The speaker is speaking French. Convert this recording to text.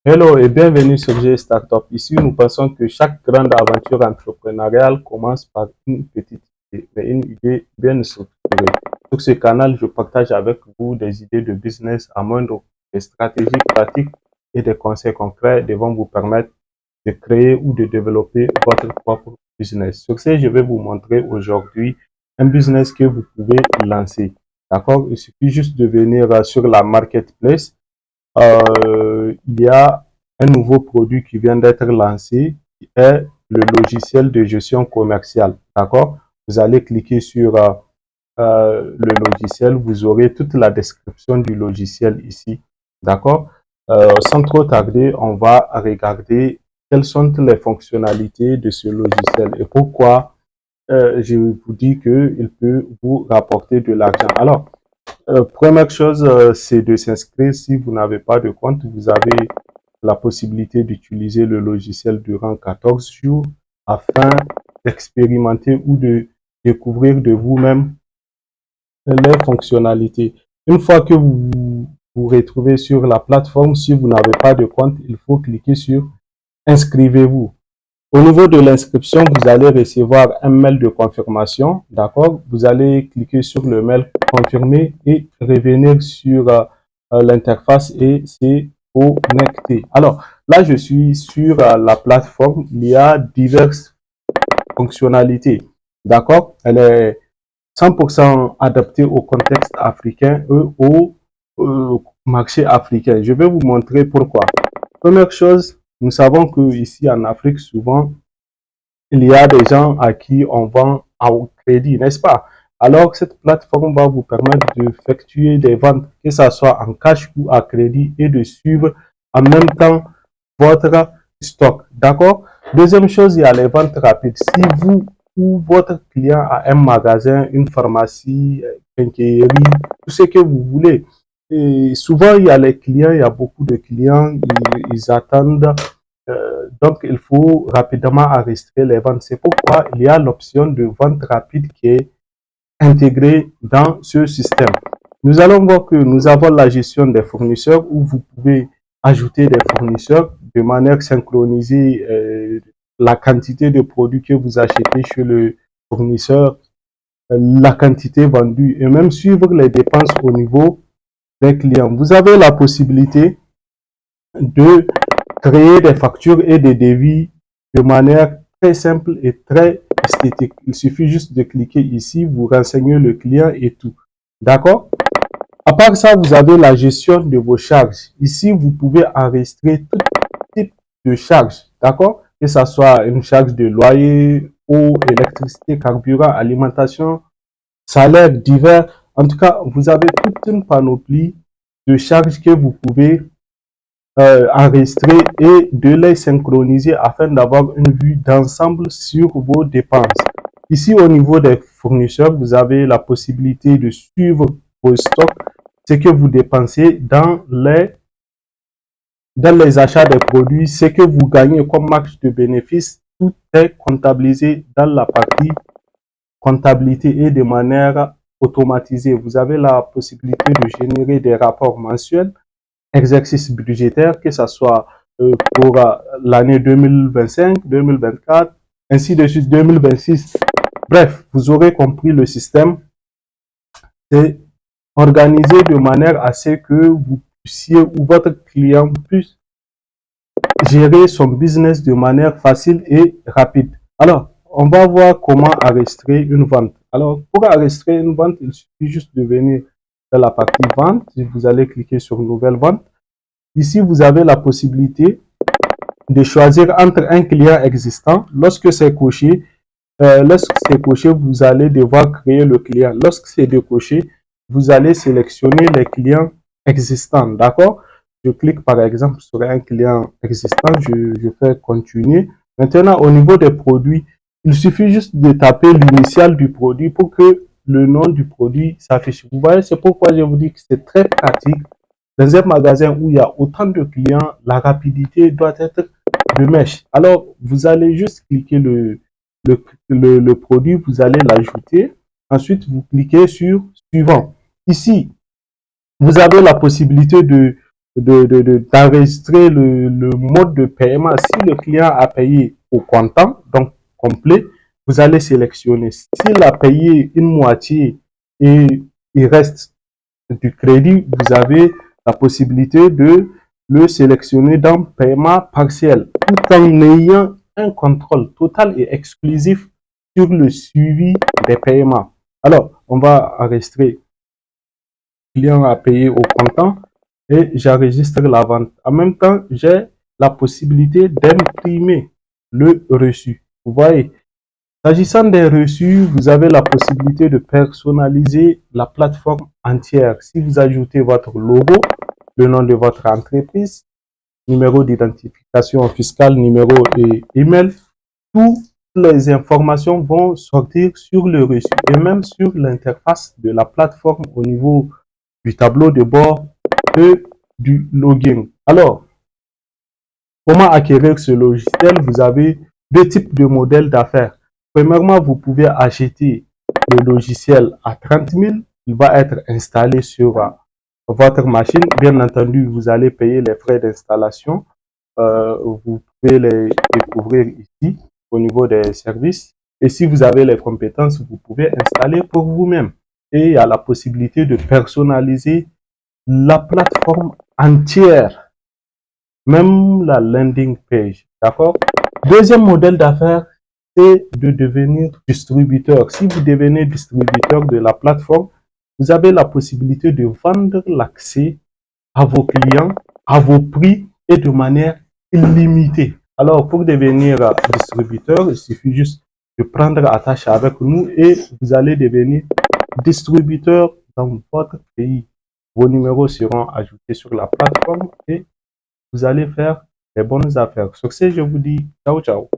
Hello et bienvenue sur G Startup. Ici, nous pensons que chaque grande aventure entrepreneuriale commence par une petite idée, mais une idée bien structurée. Sur ce canal, je partage avec vous des idées de business à moindre, des stratégies pratiques et des conseils concrets devant vous permettre de créer ou de développer votre propre business. Sur ce, je vais vous montrer aujourd'hui un business que vous pouvez lancer. D'accord? Il suffit juste de venir sur la marketplace. Il y a un nouveau produit qui vient d'être lancé, qui est le logiciel de gestion commerciale. D'accord? Vous allez cliquer sur le logiciel, vous aurez toute la description du logiciel ici. D'accord? Sans trop tarder, on va regarder quelles sont les fonctionnalités de ce logiciel et pourquoi je vous dis qu'il peut vous rapporter de l'argent. Alors, première chose, c'est de s'inscrire. Si vous n'avez pas de compte, vous avez la possibilité d'utiliser le logiciel durant 14 jours afin d'expérimenter ou de découvrir de vous-même les fonctionnalités. Une fois que vous vous retrouvez sur la plateforme, si vous n'avez pas de compte, il faut cliquer sur inscrivez-vous. Au niveau de l'inscription, vous allez recevoir un mail de confirmation, d'accord? Vous allez cliquer sur le mail confirmé et revenir sur l'interface et c'est connecté. Alors, là, je suis sur la plateforme. Il y a diverses fonctionnalités, d'accord? Elle est 100% adaptée au contexte africain et au marché africain. Je vais vous montrer pourquoi. Première chose, nous savons que ici en Afrique, souvent, il y a des gens à qui on vend au crédit, n'est-ce pas? Alors, cette plateforme va vous permettre d'effectuer des ventes, que ce soit en cash ou à crédit, et de suivre en même temps votre stock. D'accord? Deuxième chose, il y a les ventes rapides. Si vous ou votre client a un magasin, une pharmacie, quincaillerie, tout ce que vous voulez, et souvent, il y a les clients, il y a beaucoup de clients, ils attendent donc, il faut rapidement enregistrer les ventes. C'est pourquoi il y a l'option de vente rapide qui est intégrée dans ce système. Nous allons voir que nous avons la gestion des fournisseurs où vous pouvez ajouter des fournisseurs de manière synchronisée la quantité de produits que vous achetez chez le fournisseur, la quantité vendue et même suivre les dépenses au niveau des clients. Vous avez la possibilité de créer des factures et des devis de manière très simple et très esthétique. Il suffit juste de cliquer ici, vous renseignez le client et tout. D'accord? À part ça, vous avez la gestion de vos charges. Ici, vous pouvez enregistrer tout type de charges. D'accord? Que ce soit une charge de loyer, eau, électricité, carburant, alimentation, salaire divers. En tout cas, vous avez toute une panoplie de charges que vous pouvez enregistrer et de les synchroniser afin d'avoir une vue d'ensemble sur vos dépenses. Ici, au niveau des fournisseurs, vous avez la possibilité de suivre vos stocks, ce que vous dépensez dans les achats des produits, ce que vous gagnez comme marge de bénéfice. Tout est comptabilisé dans la partie comptabilité et de manière automatisée. Vous avez la possibilité de générer des rapports mensuels, exercice budgétaire, que ce soit pour l'année 2025, 2024, ainsi de suite, 2026. Bref, vous aurez compris le système. C'est organisé de manière à ce que vous puissiez ou votre client puisse gérer son business de manière facile et rapide. Alors, on va voir comment enregistrer une vente. Alors, pour enregistrer une vente, il suffit juste de venir dans la partie vente. Vous allez cliquer sur nouvelle vente. Ici, vous avez la possibilité de choisir entre un client existant. Lorsque c'est coché, vous allez devoir créer le client. Lorsque c'est décoché, vous allez sélectionner les clients existants. D'accord? Je clique par exemple sur un client existant. Je fais continuer. Maintenant, au niveau des produits, il suffit juste de taper l'initiale du produit pour que le nom du produit s'affiche. Vous voyez, c'est pourquoi je vous dis que c'est très pratique. Dans un magasin où il y a autant de clients, la rapidité doit être de mèche. Alors, vous allez juste cliquer le produit, vous allez l'ajouter. Ensuite, vous cliquez sur suivant. Ici, vous avez la possibilité d'enregistrer le mode de paiement. Si le client a payé au comptant, donc complet, vous allez sélectionner. S'il a payé une moitié et il reste du crédit, vous avez la possibilité de le sélectionner dans paiement partiel, tout en ayant un contrôle total et exclusif sur le suivi des paiements. Alors, on va enregistrer client à payer au comptant et j'enregistre la vente. En même temps, j'ai la possibilité d'imprimer le reçu. Vous voyez, s'agissant des reçus, vous avez la possibilité de personnaliser la plateforme entière. Si vous ajoutez votre logo, le nom de votre entreprise, numéro d'identification fiscale, numéro et email, toutes les informations vont sortir sur le reçu et même sur l'interface de la plateforme au niveau du tableau de bord et du login. Alors, comment acquérir ce logiciel? Vous avez deux types de modèles d'affaires. Premièrement, vous pouvez acheter le logiciel à 30 000. Il va être installé sur votre machine. Bien entendu, vous allez payer les frais d'installation. Vous pouvez les découvrir ici au niveau des services. Et si vous avez les compétences, vous pouvez installer pour vous-même. Et il y a la possibilité de personnaliser la plateforme entière, même la landing page. D'accord? Deuxième modèle d'affaires, c'est de devenir distributeur. Si vous devenez distributeur de la plateforme, vous avez la possibilité de vendre l'accès à vos clients, à vos prix et de manière illimitée. Alors, pour devenir distributeur, il suffit juste de prendre attache avec nous et vous allez devenir distributeur dans votre pays. Vos numéros seront ajoutés sur la plateforme et vous allez faire des bonnes affaires. Sur ce, je vous dis ciao, ciao.